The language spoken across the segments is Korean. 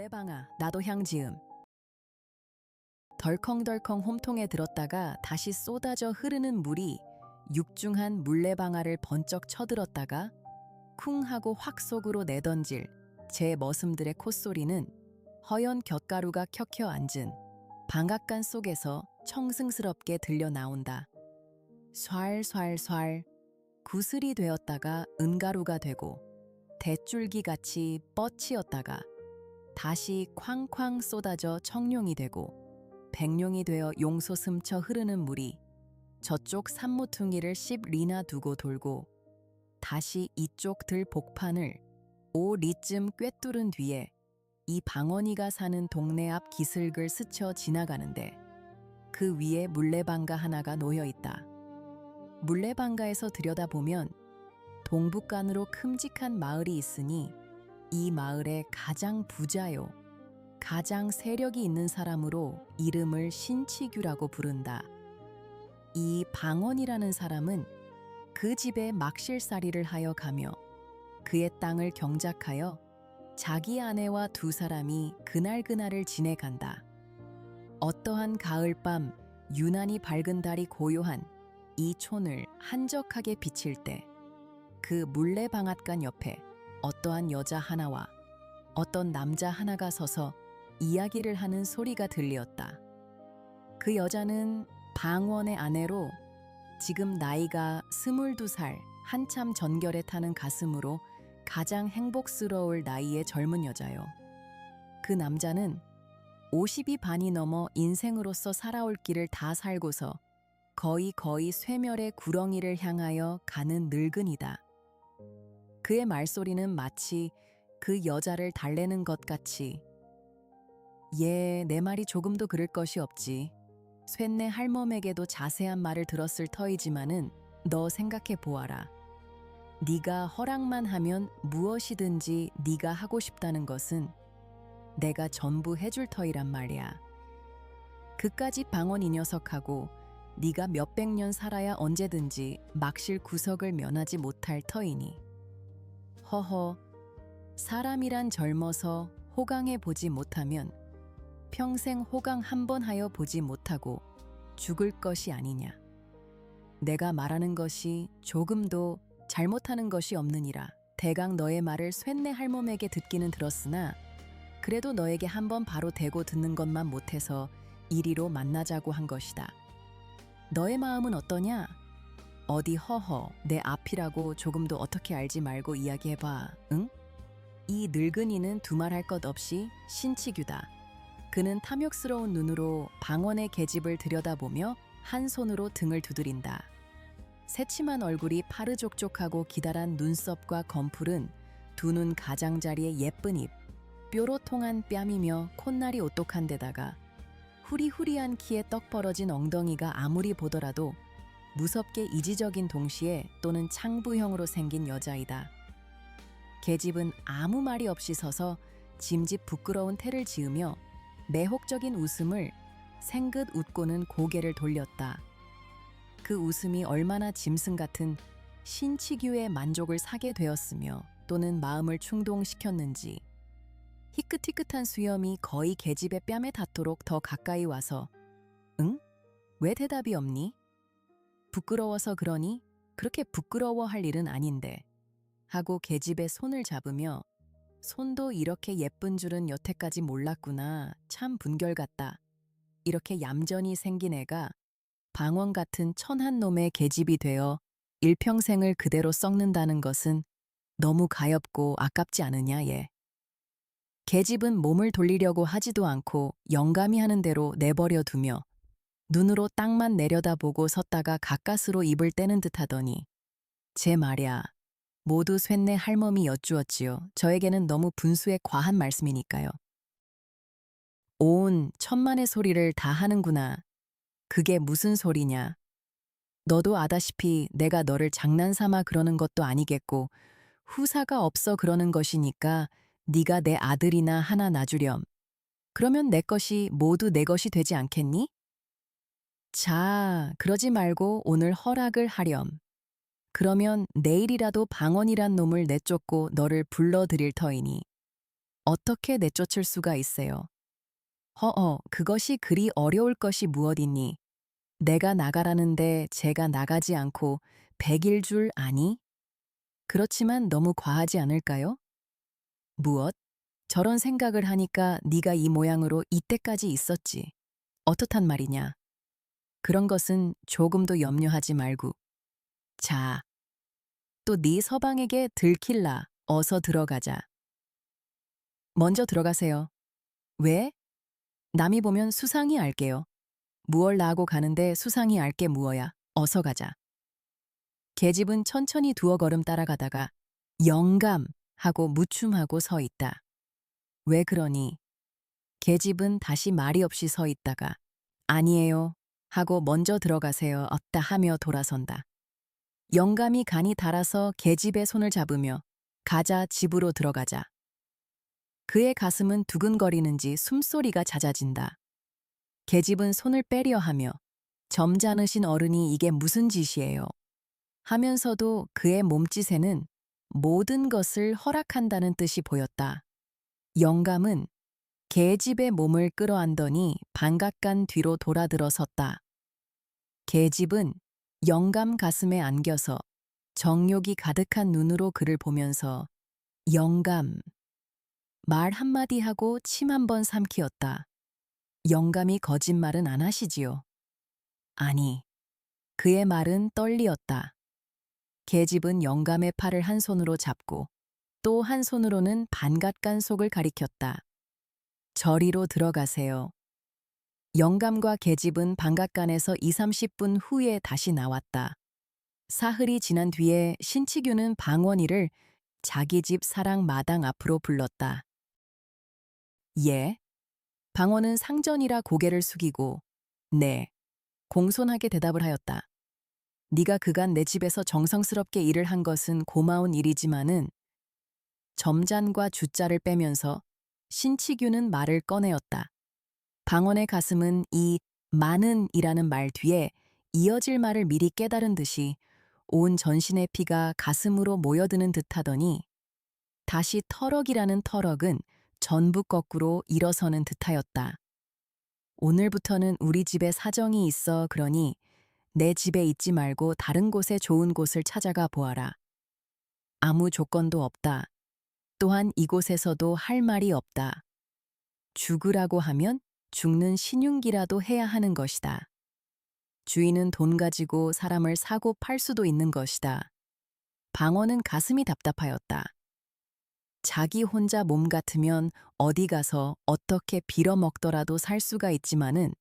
물레방아, 나도 향지음. 덜컹덜컹 홈통에 들었다가 다시 쏟아져 흐르는 물이 육중한 물레방아를 번쩍 쳐들었다가 쿵 하고 확 속으로 내던질 제 머슴들의 콧소리는 허연 곁가루가 켜켜 앉은 방앗간 속에서 청승스럽게 들려 나온다. 촤알촤알촤알 구슬이 되었다가 은가루가 되고 대줄기같이 뻗치었다가 다시 쾅쾅 쏟아져 청룡이 되고 백룡이 되어 용소 스쳐 흐르는 물이 저쪽 산모퉁이를 10리나 두고 돌고 다시 이쪽 들 복판을 5리쯤 꿰뚫은 뒤에 이 방언이가 사는 동네 앞 기슭을 스쳐 지나가는데 그 위에 물레방가 하나가 놓여 있다. 물레방가에서 들여다보면 동북간으로 큼직한 마을이 있으니 이 마을의 가장 부자요, 가장 세력이 있는 사람으로 이름을 신치규라고 부른다. 이 방언이라는 사람은 그 집에 막실살이를 하여 가며 그의 땅을 경작하여 자기 아내와 두 사람이 그날그날을 지내간다. 어떠한 가을밤 유난히 밝은 달이 고요한 이 촌을 한적하게 비칠 때 그 물레방앗간 옆에 어떠한 여자 하나와 어떤 남자 하나가 서서 이야기를 하는 소리가 들리었다. 그 여자는 방원의 아내로 지금 나이가 22살 한참 전결에 타는 가슴으로 가장 행복스러울 나이의 젊은 여자요. 그 남자는 50이 반이 넘어 인생으로서 살아올 길을 다 살고서 거의 쇠멸의 구렁이를 향하여 가는 늙은이다. 그의 말소리는 마치 그 여자를 달래는 것 같이 내 말이 조금도 그럴 것이 없지. 쇳내 할멈에게도 자세한 말을 들었을 터이지만은 너 생각해 보아라. 네가 허락만 하면 무엇이든지 네가 하고 싶다는 것은 내가 전부 해줄 터이란 말이야. 그까짓 방언 이 녀석하고 네가 몇백 년 살아야 언제든지 막실 구석을 면하지 못할 터이니. 허허, 사람이란 젊어서 호강해 보지 못하면 평생 호강 한 번 하여 보지 못하고 죽을 것이 아니냐. 내가 말하는 것이 조금도 잘못하는 것이 없느니라. 대강 너의 말을 쇳내 할멈에게 듣기는 들었으나 그래도 너에게 한 번 바로 대고 듣는 것만 못해서 이리로 만나자고 한 것이다. 너의 마음은 어떠냐? 어디 허허 내 앞이라고 조금도 어떻게 알지 말고 이야기해봐. 응? 이 늙은이는 두말할 것 없이 신치규다. 그는 탐욕스러운 눈으로 방언의 계집을 들여다보며 한 손으로 등을 두드린다. 새침한 얼굴이 파르족족하고 기다란 눈썹과 검풀은 두 눈 가장자리의 예쁜 입, 뾰로통한 뺨이며 콧날이 오똑한 데다가 후리후리한 키에 떡 벌어진 엉덩이가 아무리 보더라도 무섭게 이지적인 동시에 또는 창부형으로 생긴 여자이다. 계집은 아무 말이 없이 서서 짐짓 부끄러운 태를 지으며 매혹적인 웃음을 생긋 웃고는 고개를 돌렸다. 그 웃음이 얼마나 짐승 같은 신치규의 만족을 사게 되었으며 또는 마음을 충동시켰는지 희끗희끗한 수염이 거의 계집의 뺨에 닿도록 더 가까이 와서 응? 왜 대답이 없니? 부끄러워서 그러니? 그렇게 부끄러워할 일은 아닌데 하고 계집의 손을 잡으며 손도 이렇게 예쁜 줄은 여태까지 몰랐구나. 참 분결 같다. 이렇게 얌전히 생긴 애가 방언 같은 천한 놈의 계집이 되어 일평생을 그대로 썩는다는 것은 너무 가엾고 아깝지 않으냐 얘. 계집은 몸을 돌리려고 하지도 않고 영감이 하는 대로 내버려 두며 눈으로 땅만 내려다보고 섰다가 가까스로 입을 떼는 듯 하더니 제 말야, 모두 쇳내 할멈이 여쭈었지요. 저에게는 너무 분수에 과한 말씀이니까요. 온 천만의 소리를 다 하는구나. 그게 무슨 소리냐. 너도 아다시피 내가 너를 장난삼아 그러는 것도 아니겠고 후사가 없어 그러는 것이니까 네가 내 아들이나 하나 낳주렴. 그러면 내 것이 모두 내 것이 되지 않겠니? 자, 그러지 말고 오늘 허락을 하렴. 그러면 내일이라도 방언이란 놈을 내쫓고 너를 불러들일 터이니 어떻게 내쫓을 수가 있어요? 허어, 그것이 그리 어려울 것이 무엇이니? 내가 나가라는데 제가 나가지 않고 100일 줄 아니? 그렇지만 너무 과하지 않을까요? 무엇? 저런 생각을 하니까 네가 이 모양으로 이때까지 있었지. 어떻단 말이냐? 그런 것은 조금도 염려하지 말고. 자, 또 네 서방에게 들킬라. 어서 들어가자. 먼저 들어가세요. 왜? 남이 보면 수상히 알게요. 무얼 나하고 가는데 수상히 알게 무어야. 어서 가자. 계집은 천천히 두어 걸음 따라가다가 영감 하고 무춤하고 서 있다. 왜 그러니? 계집은 다시 말이 없이 서 있다가 아니에요 하고 먼저 들어가세요 없다 하며 돌아선다. 영감이 간이 달아서 계집의 손을 잡으며 가자 집으로 들어가자. 그의 가슴은 두근거리는지 숨소리가 잦아진다. 계집은 손을 빼려 하며 점잖으신 어른이 이게 무슨 짓이에요? 하면서도 그의 몸짓에는 모든 것을 허락한다는 뜻이 보였다. 영감은 계집의 몸을 끌어안더니 반갑간 뒤로 돌아들어섰다. 계집은 영감 가슴에 안겨서 정욕이 가득한 눈으로 그를 보면서 영감 말 한마디 하고 침 한 번 삼키었다. 영감이 거짓말은 안 하시지요. 아니, 그의 말은 떨리었다. 계집은 영감의 팔을 한 손으로 잡고 또 한 손으로는 반갓간 속을 가리켰다. 저리로 들어가세요. 영감과 계집은 반갓간에서 2, 30분 후에 다시 나왔다. 사흘이 지난 뒤에 신치규는 방원이를 자기 집 사랑 마당 앞으로 불렀다. 예. 방원은 상전이라 고개를 숙이고 네. 공손하게 대답을 하였다. 네가 그간 내 집에서 정성스럽게 일을 한 것은 고마운 일이지만은 점잔과 주자를 빼면서 신치규는 말을 꺼내었다. 방원의 가슴은 이 많은이라는 말 뒤에 이어질 말을 미리 깨달은 듯이 온 전신의 피가 가슴으로 모여드는 듯하더니 다시 터럭이라는 터럭은 전부 거꾸로 일어서는 듯하였다. 오늘부터는 우리 집에 사정이 있어 그러니 내 집에 있지 말고 다른 곳에 좋은 곳을 찾아가 보아라. 아무 조건도 없다. 또한 이곳에서도 할 말이 없다. 죽으라고 하면 죽는 신용기라도 해야 하는 것이다. 주인은 돈 가지고 사람을 사고 팔 수도 있는 것이다. 방언은 가슴이 답답하였다. 자기 혼자 몸 같으면 어디 가서 어떻게 빌어먹더라도 살 수가 있지만은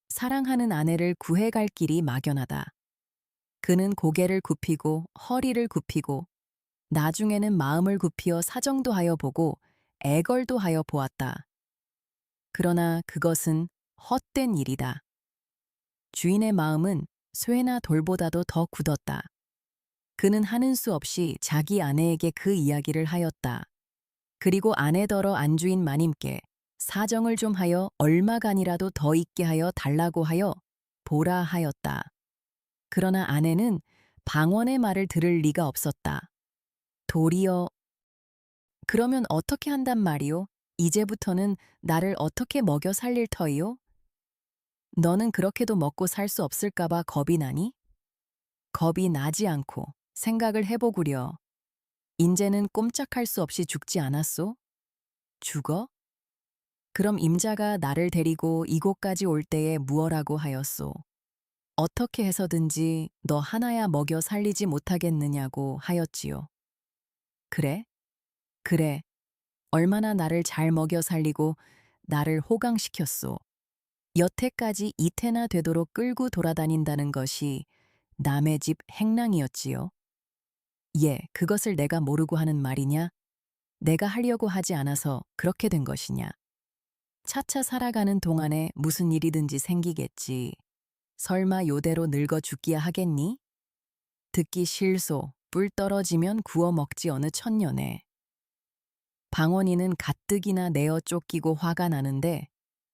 사랑하는 아내를 구해갈 길이 막연하다. 그는 고개를 굽히고 허리를 굽히고 나중에는 마음을 굽히어 사정도 하여 보고 애걸도 하여 보았다. 그러나 그것은 헛된 일이다. 주인의 마음은 쇠나 돌보다도 더 굳었다. 그는 하는 수 없이 자기 아내에게 그 이야기를 하였다. 그리고 아내더러 안주인 마님께 사정을 좀 하여 얼마간이라도 더 있게 하여 달라고 하여 보라 하였다. 그러나 아내는 방언의 말을 들을 리가 없었다. 도리어 그러면 어떻게 한단 말이오? 이제부터는 나를 어떻게 먹여 살릴 터이오? 너는 그렇게도 먹고 살 수 없을까봐 겁이 나니? 겁이 나지 않고 생각을 해보구려. 인제는 꼼짝할 수 없이 죽지 않았소? 죽어? 그럼 임자가 나를 데리고 이곳까지 올 때에 무엇라고 하였소? 어떻게 해서든지 너 하나야 먹여 살리지 못하겠느냐고 하였지요. 그래? 그래. 얼마나 나를 잘 먹여 살리고 나를 호강시켰소. 여태까지 이태나 되도록 끌고 돌아다닌다는 것이 남의 집 행랑이었지요. 예, 그것을 내가 모르고 하는 말이냐? 내가 하려고 하지 않아서 그렇게 된 것이냐? 차차 살아가는 동안에 무슨 일이든지 생기겠지. 설마 요대로 늙어 죽기야 하겠니? 듣기 싫소. 뿔 떨어지면 구워 먹지 어느 천년에. 방언이는 가뜩이나 내어 쫓기고 화가 나는데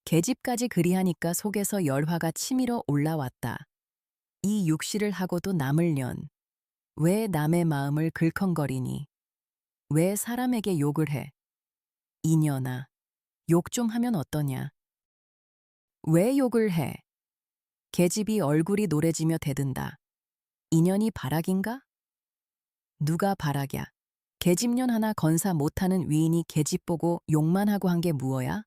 계집까지 그리하니까 속에서 열화가 치밀어 올라왔다. 이 육시를 하고도 남을련. 왜 남의 마음을 글컹거리니? 왜 사람에게 욕을 해? 이년아, 욕 좀 하면 어떠냐? 왜 욕을 해? 계집이 얼굴이 노래지며 대든다. 인연이 바락인가? 누가 바락이야? 계집년 하나 건사 못하는 위인이 계집 보고 욕만 하고 한 게 무어야?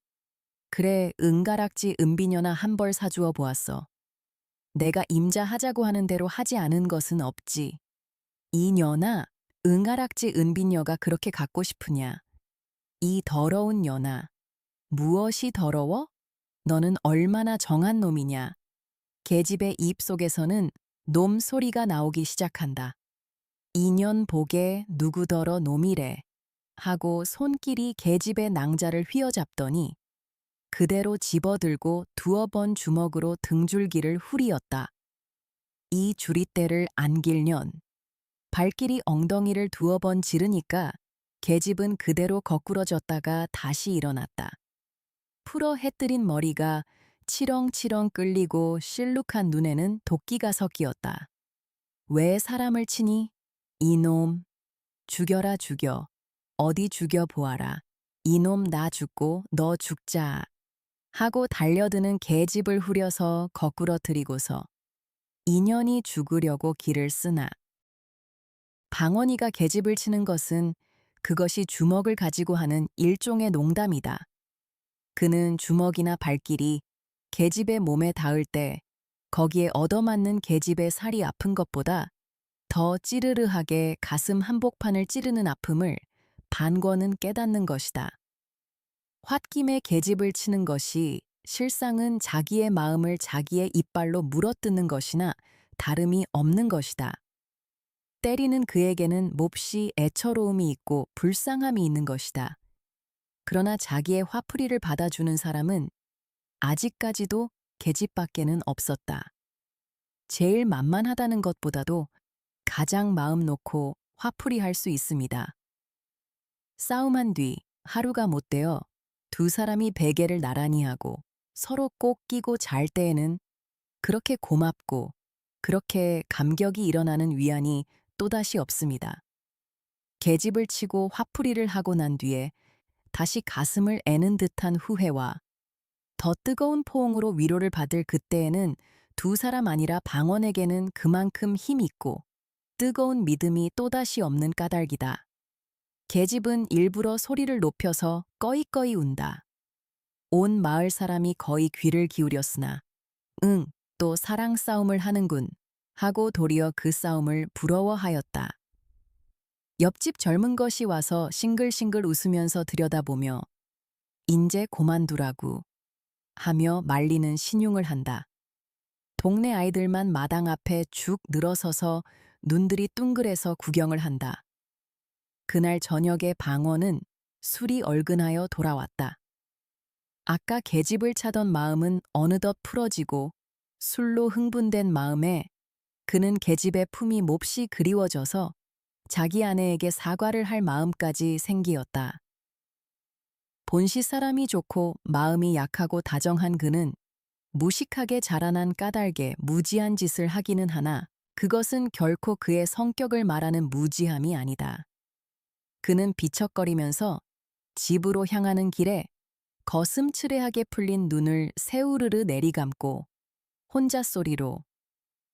그래, 은가락지 은비녀나 한 벌 사주어 보았어. 내가 임자하자고 하는 대로 하지 않은 것은 없지. 이 년아, 은가락지 은비녀가 그렇게 갖고 싶으냐? 이 더러운 년아, 무엇이 더러워? 너는 얼마나 정한 놈이냐? 계집의 입 속에서는 놈 소리가 나오기 시작한다. 이년 보게 누구더러 놈이래 하고 손길이 계집의 낭자를 휘어잡더니 그대로 집어들고 두어 번 주먹으로 등줄기를 후리었다. 이 주리대를 안길년 발길이 엉덩이를 두어 번 지르니까 계집은 그대로 거꾸러졌다가 다시 일어났다. 풀어 해뜨린 머리가 치렁치렁 끌리고 실룩한 눈에는 도끼가 섞이었다. 왜 사람을 치니? 이놈, 죽여라 죽여. 어디 죽여 보아라. 이놈 나 죽고 너 죽자. 하고 달려드는 계집을 후려서 거꾸러뜨리고서 인연이 죽으려고 길을 쓰나. 방언이가 계집을 치는 것은 그것이 주먹을 가지고 하는 일종의 농담이다. 그는 주먹이나 발길이 계집의 몸에 닿을 때 거기에 얻어맞는 계집의 살이 아픈 것보다 더 찌르르하게 가슴 한복판을 찌르는 아픔을 반권은 깨닫는 것이다. 홧김에 계집을 치는 것이 실상은 자기의 마음을 자기의 이빨로 물어뜯는 것이나 다름이 없는 것이다. 때리는 그에게는 몹시 애처로움이 있고 불쌍함이 있는 것이다. 그러나 자기의 화풀이를 받아주는 사람은 아직까지도 계집밖에는 없었다. 제일 만만하다는 것보다도 가장 마음 놓고 화풀이할 수 있습니다. 싸움한 뒤 하루가 못되어 두 사람이 베개를 나란히 하고 서로 꼭 끼고 잘 때에는 그렇게 고맙고 그렇게 감격이 일어나는 위안이 또다시 없습니다. 계집을 치고 화풀이를 하고 난 뒤에 다시 가슴을 애는 듯한 후회와 더 뜨거운 포옹으로 위로를 받을 그때에는 두 사람 아니라 방언에게는 그만큼 힘 있고 뜨거운 믿음이 또다시 없는 까닭이다. 계집은 일부러 소리를 높여서 꺼이꺼이 운다. 온 마을 사람이 거의 귀를 기울였으나 응, 또 사랑 싸움을 하는군 하고 도리어 그 싸움을 부러워하였다. 옆집 젊은 것이 와서 싱글싱글 웃으면서 들여다보며 인제 고만두라고 하며 말리는 신용을 한다. 동네 아이들만 마당 앞에 죽 늘어서서 눈들이 둥글해서 구경을 한다. 그날 저녁에 방언은 술이 얼근하여 돌아왔다. 아까 계집을 차던 마음은 어느덧 풀어지고 술로 흥분된 마음에 그는 계집의 품이 몹시 그리워져서 자기 아내에게 사과를 할 마음까지 생기었다. 본시 사람이 좋고 마음이 약하고 다정한 그는 무식하게 자라난 까닭에 무지한 짓을 하기는 하나 그것은 결코 그의 성격을 말하는 무지함이 아니다. 그는 비척거리면서 집으로 향하는 길에 거슴츠레하게 풀린 눈을 새우르르 내리감고 혼자 소리로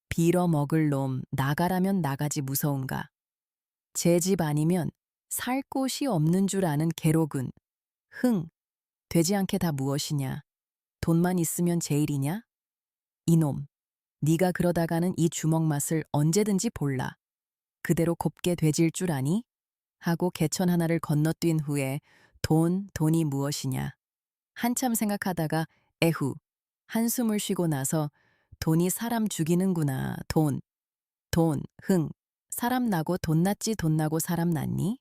빌어먹을 놈 나가라면 나가지 무서운가. 제 집 아니면 살 곳이 없는 줄 아는 개로군. 흥, 되지 않게 다 무엇이냐. 돈만 있으면 제일이냐? 이놈, 네가 그러다가는 이 주먹 맛을 언제든지 볼라. 그대로 곱게 되질 줄 아니? 하고 개천 하나를 건너뛴 후에 돈이 무엇이냐. 한참 생각하다가 에후, 한숨을 쉬고 나서 돈이 사람 죽이는구나. 돈, 흥, 사람 나고 돈 났지 돈 나고 사람 났니?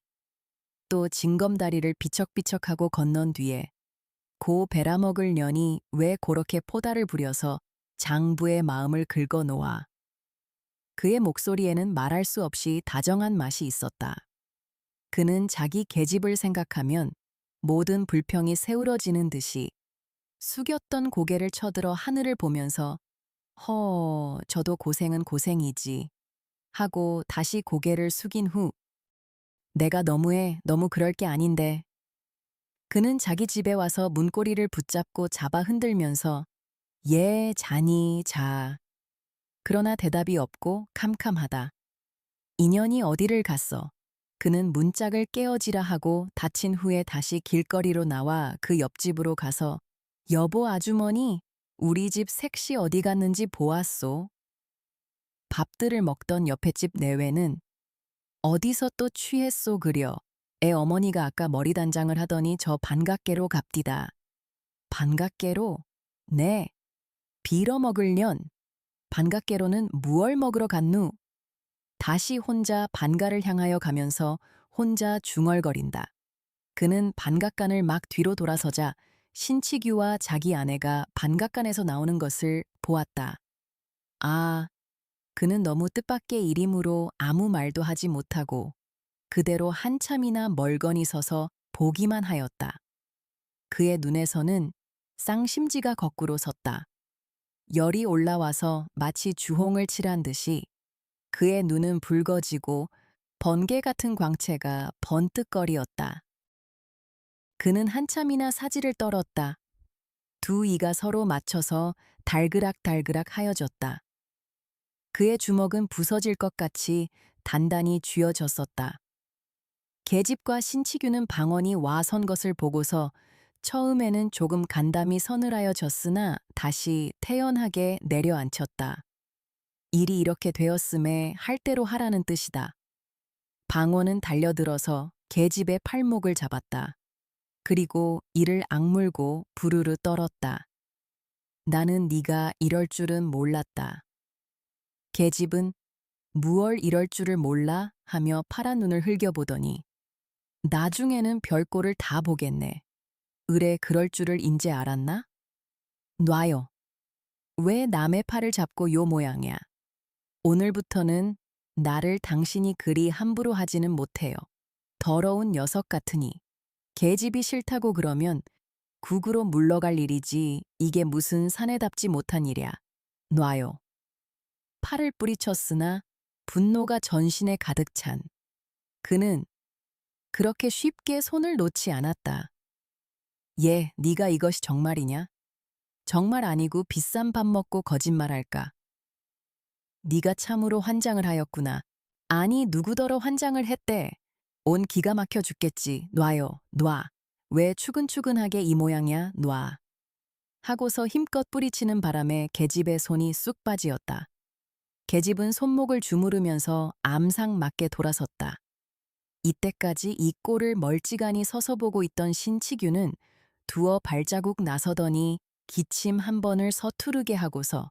또 징검다리를 비척비척하고 건넌 뒤에 고 베라먹을 년이 왜 그렇게 포다를 부려서 장부의 마음을 긁어놓아. 그의 목소리에는 말할 수 없이 다정한 맛이 있었다. 그는 자기 계집을 생각하면 모든 불평이 새우러지는 듯이 숙였던 고개를 쳐들어 하늘을 보면서 저도 고생은 고생이지 하고 다시 고개를 숙인 후 내가 너무해, 너무 그럴 게 아닌데 그는 자기 집에 와서 문고리를 붙잡고 잡아 흔들면서 예, 자니, 자. 그러나 대답이 없고 캄캄하다. 인연이 어디를 갔어? 그는 문짝을 깨어지라 하고 다친 후에 다시 길거리로 나와 그 옆집으로 가서 여보 아주머니, 우리 집 색시 어디 갔는지 보았소. 밥들을 먹던 옆에 집 내외는 어디서 또 취했소 그려. 애 어머니가 아까 머리 단장을 하더니 저 반갑게로 갑디다. 반갑게로? 네. 빌어먹을련. 반갑게로는 무얼 먹으러 갔누? 다시 혼자 반가를 향하여 가면서 혼자 중얼거린다. 그는 반갑간을 막 뒤로 돌아서자 신치규와 자기 아내가 반갑간에서 나오는 것을 보았다. 아, 그는 너무 뜻밖의 일이므로 아무 말도 하지 못하고 그대로 한참이나 멀거니 서서 보기만 하였다. 그의 눈에서는 쌍심지가 거꾸로 섰다. 열이 올라와서 마치 주홍을 칠한 듯이 그의 눈은 붉어지고 번개 같은 광채가 번뜩거리었다. 그는 한참이나 사지를 떨었다. 두 이가 서로 맞춰서 달그락달그락 하여졌다. 그의 주먹은 부서질 것 같이 단단히 쥐어졌었다. 계집과 신치규는 방언이 와 선 것을 보고서 처음에는 조금 간담이 서늘하여졌으나 다시 태연하게 내려앉혔다. 일이 이렇게 되었음에 할 대로 하라는 뜻이다. 방언은 달려들어서 계집의 팔목을 잡았다. 그리고 이를 악물고 부르르 떨었다. 나는 네가 이럴 줄은 몰랐다. 계집은 무얼 이럴 줄을 몰라 하며 파란 눈을 흘겨보더니 나중에는 별꼴을 다 보겠네. 으레 그럴 줄을 인제 알았나? 놔요. 왜 남의 팔을 잡고 요 모양이야? 오늘부터는 나를 당신이 그리 함부로 하지는 못해요. 더러운 녀석 같으니. 계집이 싫다고 그러면 국으로 물러갈 일이지 이게 무슨 사내답지 못한 일이야. 놔요. 팔을 뿌리쳤으나 분노가 전신에 가득 찬 그는 그렇게 쉽게 손을 놓지 않았다. 얘, 네가 이것이 정말이냐? 정말 아니고 비싼 밥 먹고 거짓말할까? 네가 참으로 환장을 하였구나. 아니 누구더러 환장을 했대. 온 기가 막혀 죽겠지. 놔요. 놔. 왜 추근추근하게 이 모양이야? 놔. 하고서 힘껏 뿌리치는 바람에 계집의 손이 쑥 빠지었다. 계집은 손목을 주무르면서 암상 맞게 돌아섰다. 이때까지 이 꼴을 멀찌감히 서서 보고 있던 신치규는 두어 발자국 나서더니 기침 한 번을 서투르게 하고서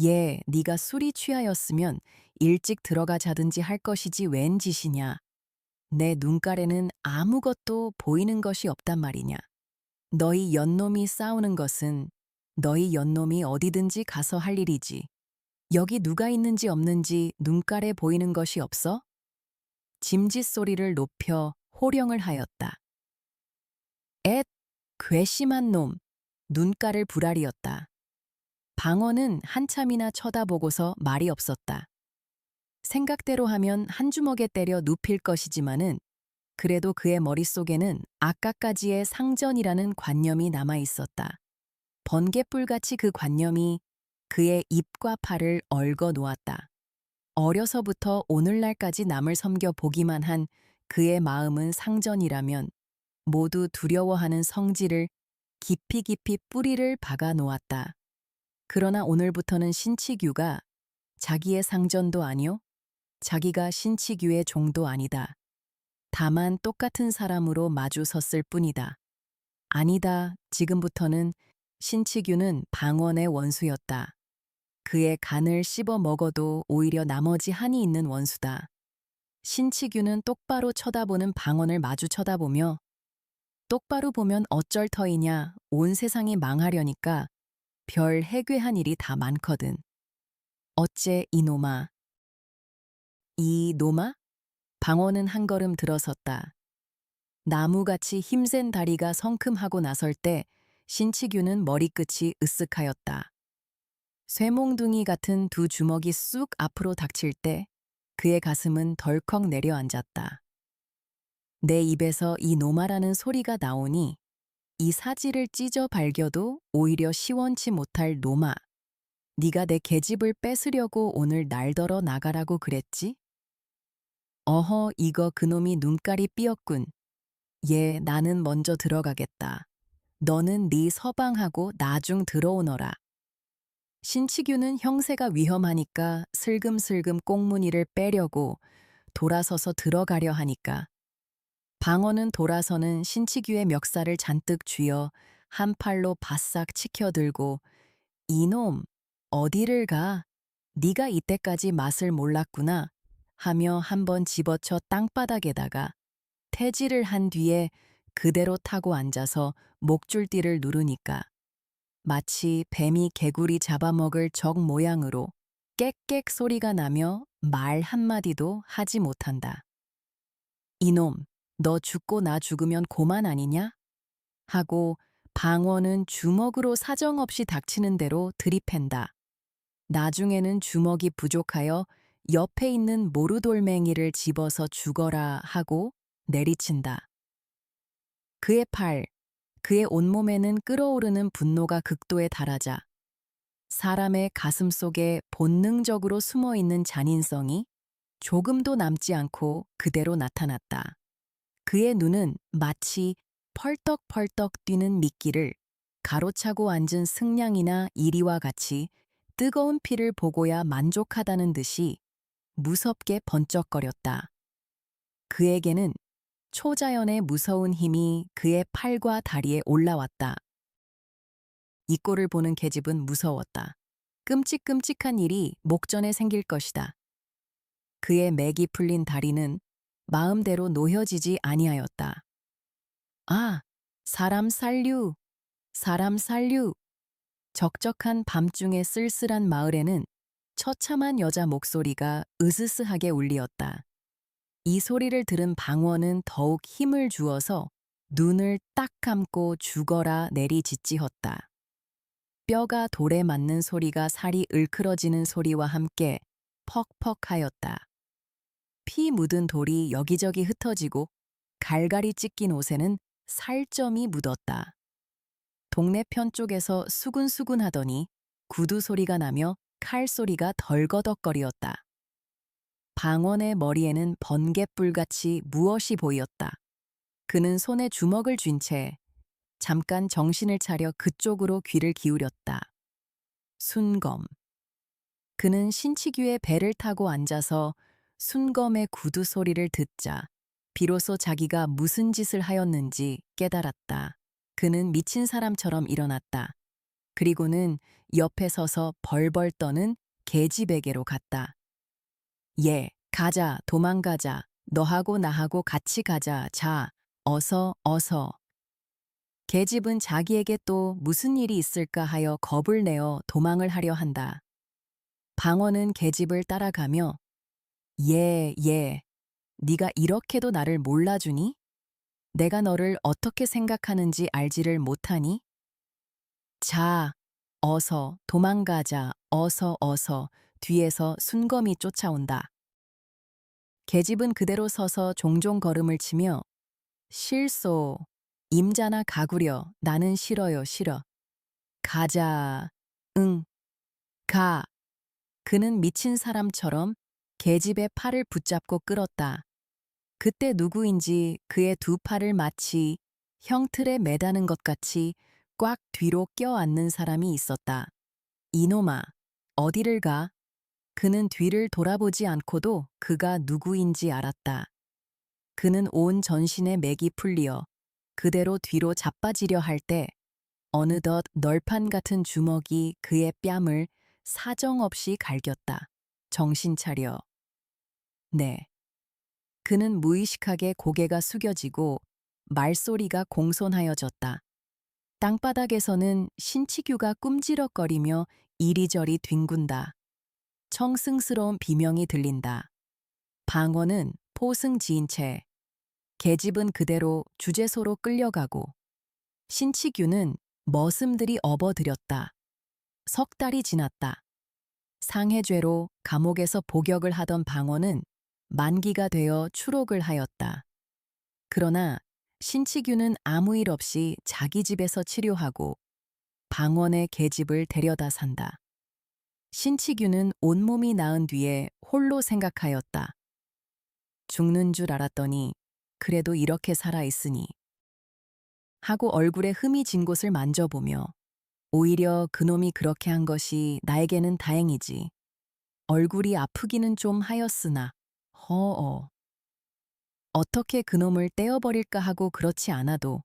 예, 네가 술이 취하였으면 일찍 들어가 자든지 할 것이지 웬 짓이냐. 내 눈가에는 아무것도 보이는 것이 없단 말이냐. 너희 연놈이 싸우는 것은 너희 연놈이 어디든지 가서 할 일이지. 여기 누가 있는지 없는지 눈가에 보이는 것이 없어? 짐짓 소리를 높여 호령을 하였다. 엣, 괘씸한 놈, 눈가를 부라리었다. 방언은 한참이나 쳐다보고서 말이 없었다. 생각대로 하면 한 주먹에 때려 눕힐 것이지만은 그래도 그의 머릿속에는 아까까지의 상전이라는 관념이 남아 있었다. 번갯불같이 그 관념이 그의 입과 팔을 얽어 놓았다. 어려서부터 오늘날까지 남을 섬겨 보기만 한 그의 마음은 상전이라면 모두 두려워하는 성질을 깊이 깊이 뿌리를 박아 놓았다. 그러나 오늘부터는 신치규가 자기의 상전도 아니요, 자기가 신치규의 종도 아니다. 다만 똑같은 사람으로 마주 섰을 뿐이다. 아니다, 지금부터는 신치규는 방언의 원수였다. 그의 간을 씹어 먹어도 오히려 나머지 한이 있는 원수다. 신치규는 똑바로 쳐다보는 방언을 마주 쳐다보며 똑바로 보면 어쩔 터이냐, 온 세상이 망하려니까 별 해괴한 일이 다 많거든. 어째 이놈아. 이 놈아? 방언은 한 걸음 들어섰다. 나무같이 힘센 다리가 성큼하고 나설 때 신치규는 머리끝이 으쓱하였다. 쇠몽둥이 같은 두 주먹이 쑥 앞으로 닥칠 때 그의 가슴은 덜컥 내려앉았다. 내 입에서 이 노마라는 소리가 나오니 이 사지를 찢어 발겨도 오히려 시원치 못할 노마. 네가 내 계집을 뺏으려고 오늘 날더러 나가라고 그랬지? 어허, 이거 그놈이 눈깔이 삐었군. 얘, 나는 먼저 들어가겠다. 너는 네 서방하고 나중 들어오너라. 신치규는 형세가 위험하니까 슬금슬금 꽁무니를 빼려고 돌아서서 들어가려 하니까 방어는 돌아서는 신치규의 멱살을 잔뜩 쥐어 한 팔로 바싹 치켜들고 이놈, 어디를 가? 네가 이때까지 맛을 몰랐구나 하며 한번 집어쳐 땅바닥에다가 태질을 한 뒤에 그대로 타고 앉아서 목줄띠를 누르니까 마치 뱀이 개구리 잡아먹을 적 모양으로 깨깨 소리가 나며 말 한마디도 하지 못한다. 이놈, 너 죽고 나 죽으면 고만 아니냐? 하고 방어는 주먹으로 사정없이 닥치는 대로 들이팬다. 나중에는 주먹이 부족하여 옆에 있는 모루돌멩이를 집어서 죽어라 하고 내리친다. 그의 팔, 그의 온몸에는 끓어오르는 분노가 극도에 달하자 사람의 가슴 속에 본능적으로 숨어있는 잔인성이 조금도 남지 않고 그대로 나타났다. 그의 눈은 마치 펄떡펄떡 뛰는 미끼를 가로차고 앉은 승냥이나 이리와 같이 뜨거운 피를 보고야 만족하다는 듯이 무섭게 번쩍거렸다. 그에게는 초자연의 무서운 힘이 그의 팔과 다리에 올라왔다. 이 꼴을 보는 계집은 무서웠다. 끔찍끔찍한 일이 목전에 생길 것이다. 그의 맥이 풀린 다리는 마음대로 놓여지지 아니하였다. 아, 사람 살류, 사람 살류. 적적한 밤중의 쓸쓸한 마을에는 처참한 여자 목소리가 으스스하게 울리었다. 이 소리를 들은 방원은 더욱 힘을 주어서 눈을 딱 감고 죽어라 내리짓지었다. 뼈가 돌에 맞는 소리가 살이 을클어지는 소리와 함께 퍽퍽하였다. 피 묻은 돌이 여기저기 흩어지고 갈갈이 찢긴 옷에는 살점이 묻었다. 동네 편 쪽에서 수군수군 하더니 구두 소리가 나며 칼 소리가 덜거덕거리었다. 방원의 머리에는 번갯불같이 무엇이 보였다. 그는 손에 주먹을 쥔 채 잠깐 정신을 차려 그쪽으로 귀를 기울였다. 순검. 그는 신치규의 배를 타고 앉아서 순검의 구두 소리를 듣자 비로소 자기가 무슨 짓을 하였는지 깨달았다. 그는 미친 사람처럼 일어났다. 그리고는 옆에 서서 벌벌 떠는 계집에게로 갔다. 예, 가자, 도망가자. 너하고 나하고 같이 가자. 자, 어서, 어서. 계집은 자기에게 또 무슨 일이 있을까 하여 겁을 내어 도망을 하려 한다. 방어는 계집을 따라가며 예, 예, 네가 이렇게도 나를 몰라주니? 내가 너를 어떻게 생각하는지 알지를 못하니? 자, 어서 도망가자. 어서 어서. 뒤에서 순검이 쫓아온다. 계집은 그대로 서서 종종 걸음을 치며 실소, 임자나 가구려. 나는 싫어요, 싫어. 가자. 응, 가. 그는 미친 사람처럼 계집의 팔을 붙잡고 끌었다. 그때 누구인지 그의 두 팔을 마치 형틀에 매다는 것 같이 꽉 뒤로 껴안는 사람이 있었다. 이놈아, 어디를 가? 그는 뒤를 돌아보지 않고도 그가 누구인지 알았다. 그는 온 전신에 맥이 풀리어 그대로 뒤로 자빠지려 할 때 어느덧 널판 같은 주먹이 그의 뺨을 사정없이 갈겼다. 정신 차려. 네. 그는 무의식하게 고개가 숙여지고 말소리가 공손하여졌다. 땅바닥에서는 신치규가 꿈지럭거리며 이리저리 뒹군다. 청승스러운 비명이 들린다. 방어는 포승지인 채 계집은 그대로 주재소로 끌려가고 신치규는 머슴들이 업어들였다. 석 달이 지났다. 상해죄로 감옥에서 복역을 하던 방어는 만기가 되어 추록을 하였다. 그러나 신치규는 아무 일 없이 자기 집에서 치료하고 방원의 계집을 데려다 산다. 신치규는 온몸이 나은 뒤에 홀로 생각하였다. 죽는 줄 알았더니 그래도 이렇게 살아있으니 하고 얼굴에 흠이 진 곳을 만져보며 오히려 그놈이 그렇게 한 것이 나에게는 다행이지. 얼굴이 아프기는 좀 하였으나 허어. 어떻게 그놈을 떼어버릴까 하고 그렇지 않아도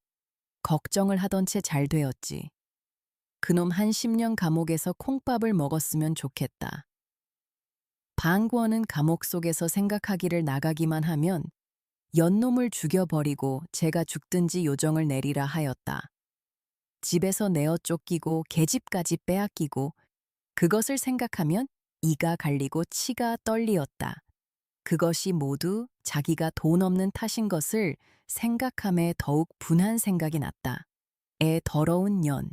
걱정을 하던 채 잘 되었지. 그놈 한 10년 감옥에서 콩밥을 먹었으면 좋겠다. 방구어는 감옥 속에서 생각하기를 나가기만 하면 연놈을 죽여버리고 제가 죽든지 요정을 내리라 하였다. 집에서 내어 쫓기고 계집까지 빼앗기고 그것을 생각하면 이가 갈리고 치가 떨리었다. 그것이 모두 자기가 돈 없는 탓인 것을 생각함에 더욱 분한 생각이 났다. 애 더러운 년.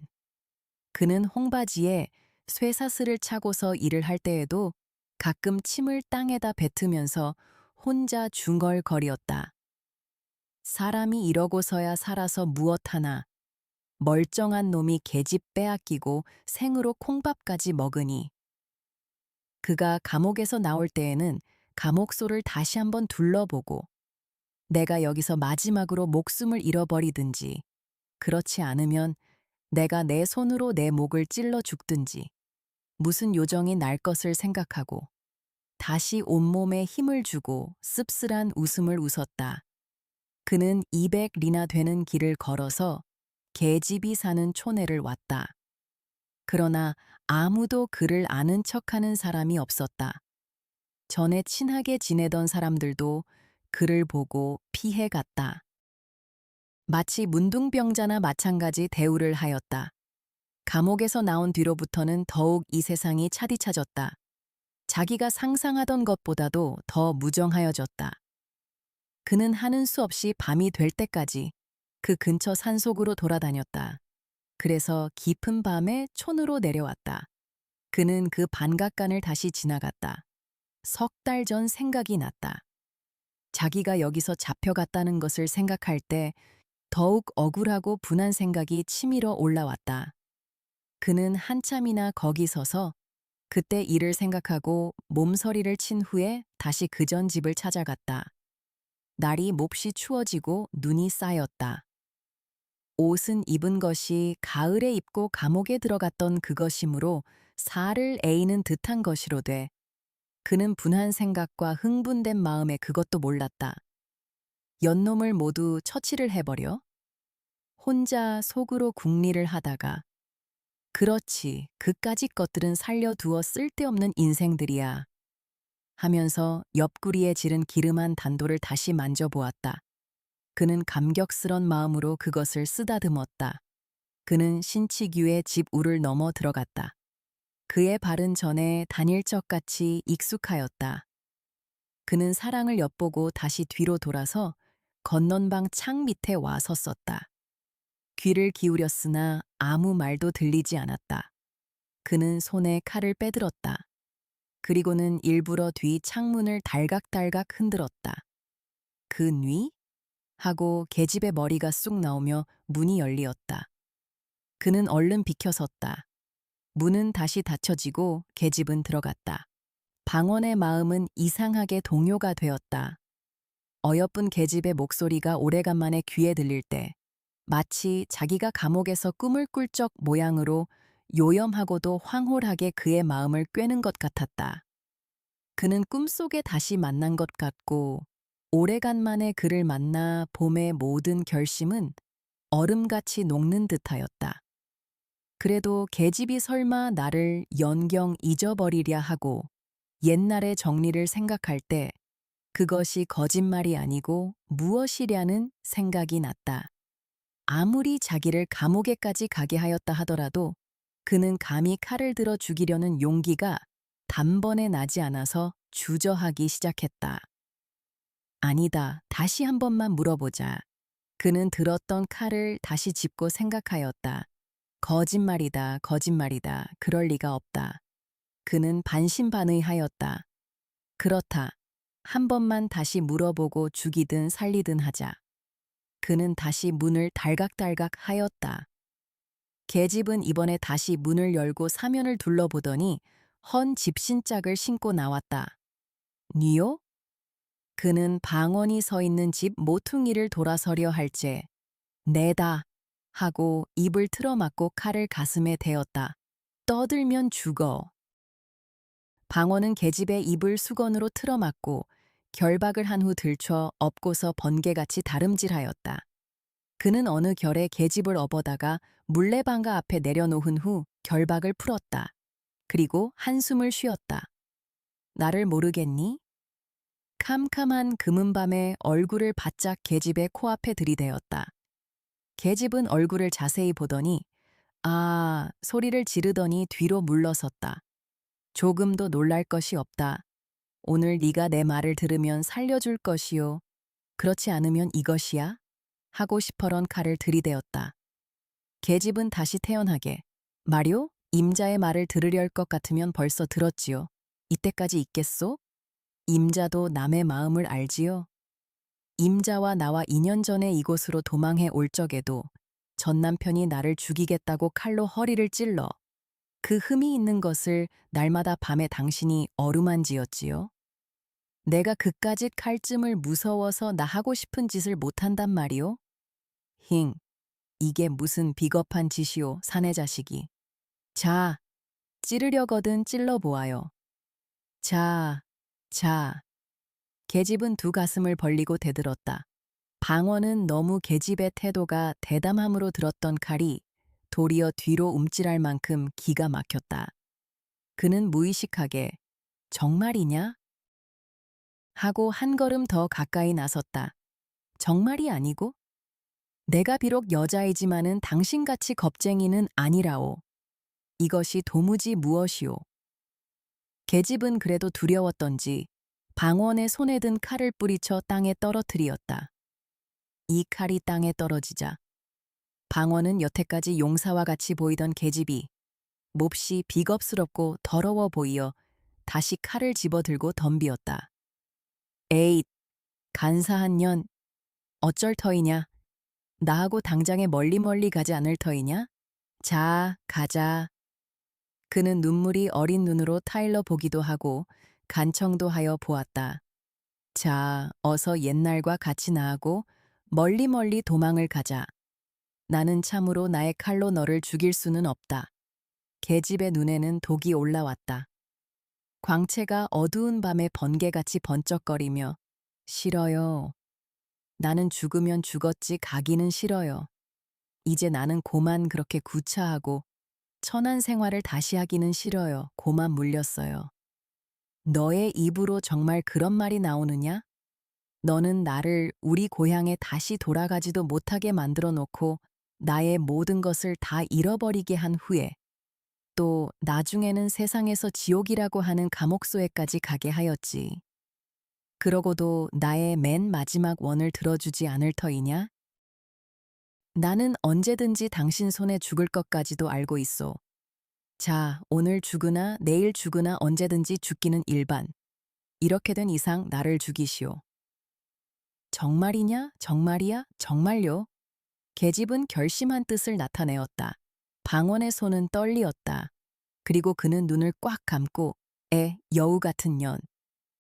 그는 홍바지에 쇠사슬을 차고서 일을 할 때에도 가끔 침을 땅에다 뱉으면서 혼자 중얼거리었다. 사람이 이러고서야 살아서 무엇하나 멀쩡한 놈이 계집 빼앗기고 생으로 콩밥까지 먹으니. 그가 감옥에서 나올 때에는 감옥소를 다시 한번 둘러보고 내가 여기서 마지막으로 목숨을 잃어버리든지 그렇지 않으면 내가 내 손으로 내 목을 찔러 죽든지 무슨 요정이 날 것을 생각하고 다시 온몸에 힘을 주고 씁쓸한 웃음을 웃었다. 그는 200리나 되는 길을 걸어서 계집이 사는 촌에를 왔다. 그러나 아무도 그를 아는 척하는 사람이 없었다. 전에 친하게 지내던 사람들도 그를 보고 피해갔다. 마치 문둥병자나 마찬가지 대우를 하였다. 감옥에서 나온 뒤로부터는 더욱 이 세상이 차디차졌다. 자기가 상상하던 것보다도 더 무정하여졌다. 그는 하는 수 없이 밤이 될 때까지 그 근처 산속으로 돌아다녔다. 그래서 깊은 밤에 촌으로 내려왔다. 그는 그 반각간을 다시 지나갔다. 석 달 전 생각이 났다. 자기가 여기서 잡혀갔다는 것을 생각할 때 더욱 억울하고 분한 생각이 치밀어 올라왔다. 그는 한참이나 거기 서서 그때 일을 생각하고 몸서리를 친 후에 다시 그전 집을 찾아갔다. 날이 몹시 추워지고 눈이 쌓였다. 옷은 입은 것이 가을에 입고 감옥에 들어갔던 그것이므로 살을 에이는 듯한 것이로되 그는 분한 생각과 흥분된 마음에 그것도 몰랐다. 연놈을 모두 처치를 해버려? 혼자 속으로 궁리를 하다가 그렇지, 그까짓 것들은 살려두어 쓸데없는 인생들이야 하면서 옆구리에 지른 기름한 단도를 다시 만져보았다. 그는 감격스런 마음으로 그것을 쓰다듬었다. 그는 신치규의 집 우를 넘어 들어갔다. 그의 발은 전에 다닐 적같이 익숙하였다. 그는 사랑을 엿보고 다시 뒤로 돌아서 건넌방 창 밑에 와 섰었다. 귀를 기울였으나 아무 말도 들리지 않았다. 그는 손에 칼을 빼들었다. 그리고는 일부러 뒤 창문을 달각달각 흔들었다. 그 뉘? 하고 계집의 머리가 쑥 나오며 문이 열리었다. 그는 얼른 비켜섰다. 문은 다시 닫혀지고 계집은 들어갔다. 방원의 마음은 이상하게 동요가 되었다. 어여쁜 계집의 목소리가 오래간만에 귀에 들릴 때 마치 자기가 감옥에서 꿈을 꿀 적 모양으로 요염하고도 황홀하게 그의 마음을 꿰는 것 같았다. 그는 꿈속에 다시 만난 것 같고 오래간만에 그를 만나 봄의 모든 결심은 얼음같이 녹는 듯하였다. 그래도 계집이 설마 나를 연경 잊어버리랴 하고 옛날의 정리를 생각할 때 그것이 거짓말이 아니고 무엇이랴는 생각이 났다. 아무리 자기를 감옥에까지 가게 하였다 하더라도 그는 감히 칼을 들어 죽이려는 용기가 단번에 나지 않아서 주저하기 시작했다. 아니다, 다시 한 번만 물어보자. 그는 들었던 칼을 다시 짚고 생각하였다. 거짓말이다, 거짓말이다. 그럴 리가 없다. 그는 반신반의하였다. 그렇다. 한 번만 다시 물어보고 죽이든 살리든 하자. 그는 다시 문을 달각달각 하였다. 계집은 이번에 다시 문을 열고 사면을 둘러보더니 헌 집신짝을 신고 나왔다. 니요? 그는 방언이 서 있는 집 모퉁이를 돌아서려 할제 내다 하고 입을 틀어막고 칼을 가슴에 대었다. 떠들면 죽어. 방언은 계집의 입을 수건으로 틀어막고 결박을 한 후 들쳐 업고서 번개같이 다름질하였다. 그는 어느 결에 계집을 업어다가 물레방가 앞에 내려놓은 후 결박을 풀었다. 그리고 한숨을 쉬었다. 나를 모르겠니? 캄캄한 금은밤에 얼굴을 바짝 계집의 코앞에 들이대었다. 계집은 얼굴을 자세히 보더니 아 소리를 지르더니 뒤로 물러섰다. 조금도 놀랄 것이 없다. 오늘 네가 내 말을 들으면 살려줄 것이요. 그렇지 않으면 이것이야? 하고 시퍼런 칼을 들이대었다. 계집은 다시 태연하게 말요? 임자의 말을 들으려 할 것 같으면 벌써 들었지요. 이때까지 있겠소? 임자도 남의 마음을 알지요. 임자와 나와 2년 전에 이곳으로 도망해 올 적에도 전 남편이 나를 죽이겠다고 칼로 허리를 찔러 그 흠이 있는 것을 날마다 밤에 당신이 어루만지었지요. 내가 그까짓 칼쯤을 무서워서 나 하고 싶은 짓을 못한단 말이오? 힝, 이게 무슨 비겁한 짓이오, 사내 자식이. 자, 찌르려거든 찔러보아요. 자, 자. 계집은 두 가슴을 벌리고 대들었다. 방언은 너무 계집의 태도가 대담함으로 들었던 칼이 도리어 뒤로 움찔할 만큼 기가 막혔다. 그는 무의식하게 정말이냐? 하고 한 걸음 더 가까이 나섰다. 정말이 아니고? 내가 비록 여자이지만은 당신같이 겁쟁이는 아니라오. 이것이 도무지 무엇이오. 계집은 그래도 두려웠던지 방언의 손에 든 칼을 뿌리쳐 땅에 떨어뜨리었다. 이 칼이 땅에 떨어지자 방언은 여태까지 용사와 같이 보이던 계집이 몹시 비겁스럽고 더러워 보이어 다시 칼을 집어들고 덤비었다. 에잇, 간사한 년, 어쩔 터이냐? 나하고 당장에 멀리 가지 않을 터이냐? 자, 가자. 그는 눈물이 어린 눈으로 타일러 보기도 하고 간청도 하여 보았다. 자, 어서 옛날과 같이 나하고 멀리 도망을 가자. 나는 참으로 나의 칼로 너를 죽일 수는 없다. 계집의 눈에는 독이 올라왔다. 광채가 어두운 밤에 번개같이 번쩍거리며 싫어요. 나는 죽으면 죽었지 가기는 싫어요. 이제 나는 고만 그렇게 구차하고 천한 생활을 다시 하기는 싫어요. 고만 물렸어요. 너의 입으로 정말 그런 말이 나오느냐? 너는 나를 우리 고향에 다시 돌아가지도 못하게 만들어 놓고 나의 모든 것을 다 잃어버리게 한 후에 또 나중에는 세상에서 지옥이라고 하는 감옥소에까지 가게 하였지. 그러고도 나의 맨 마지막 원을 들어주지 않을 터이냐? 나는 언제든지 당신 손에 죽을 것까지도 알고 있소. 자, 오늘 죽으나 내일 죽으나 언제든지 죽기는 일반. 이렇게 된 이상 나를 죽이시오. 정말이냐? 정말이야? 정말요? 계집은 결심한 뜻을 나타내었다. 방언의 손은 떨리었다. 그리고 그는 눈을 꽉 감고 여우 같은 년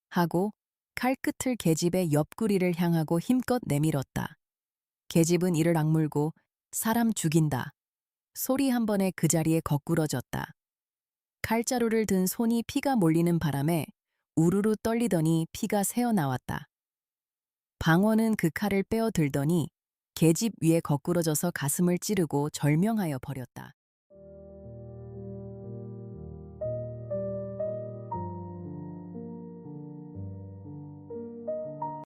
하고 칼끝을 계집의 옆구리를 향하고 힘껏 내밀었다. 계집은 이를 악물고 사람 죽인다. 소리 한 번에 그 자리에 거꾸러졌다. 칼자루를 든 손이 피가 몰리는 바람에 우르르 떨리더니 피가 새어나왔다. 방언은 그 칼을 빼어 들더니 계집 위에 거꾸러져서 가슴을 찌르고 절명하여 버렸다.